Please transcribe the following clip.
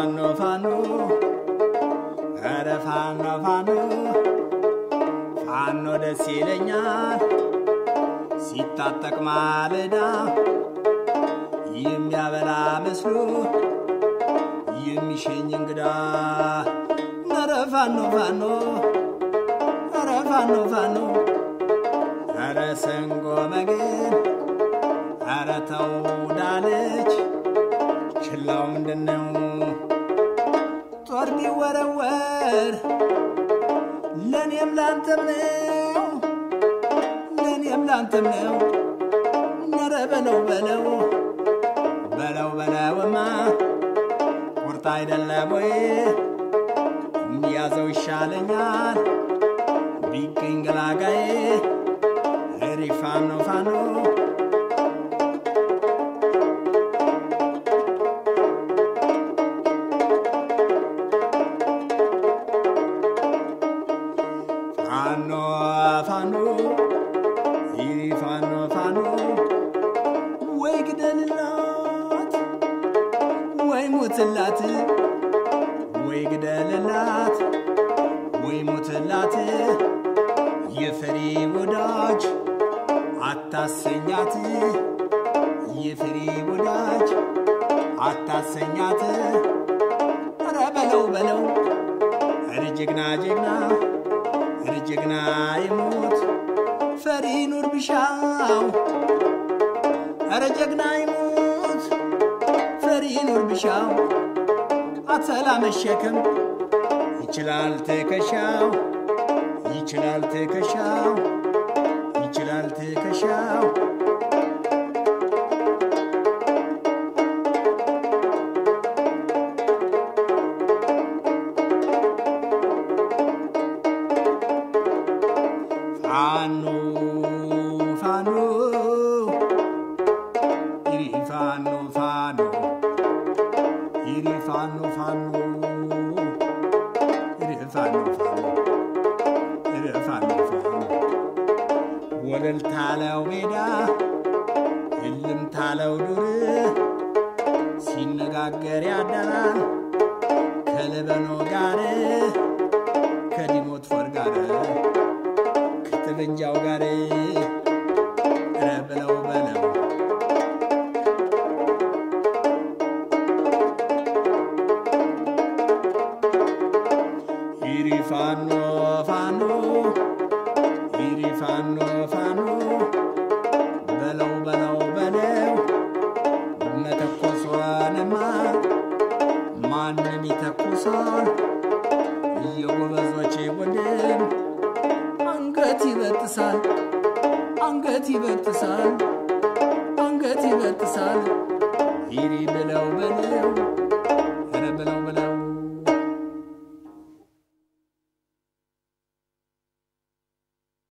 Fano fano Ara fano fano Fano ደስ ይለኛል ሲታጠቅ ማለዳ የሚያበላ መስሎ የሚሸኝ እንግዳ አረ ፋኖ ፋኖ አረ ፋኖ ፋኖ አረ ሰንጎ መገን አረ ተው ዳለች ችላው ምንድነው ጦር ቢወረወር ለኔም ላንተም ነው ነረ በለው በለውማ ቁርጥ አይደለም ወይ ያዘው ይሻለኛል ቢገኝ ገላጋዬ ሪፋኖ ፋኖ ፋኖ ፋኖ ፋኖ ወይ ግደልላት ወይ ሞትላት ወይ ግደልላት ወይ ሞትላት የፍሬ ወዳጅ አታሰኛት የፍሬ ወዳጅ አታሰኛት አረ በለው አረ ጀግና ይሞት ፈሪ ኑር ብሻው አረ ጀግና ይሞት ፈሪ ኑር ብሻው አተላ መሸከም ይችላል ተከሻው Fano iri fano ወለል ታለው ሜዳ እልም ታለው ዱር ሲነጋገር ያደራል ከለበኖ ጋር ከዲሞት ፎር ጋር ከተበንጃው ጋር ረበለው iri fano በለው መተኮሷንማ ማንም ይተኩሳል የጎበዞቼ ወንድም አንገት ይበጥሳል iri በለው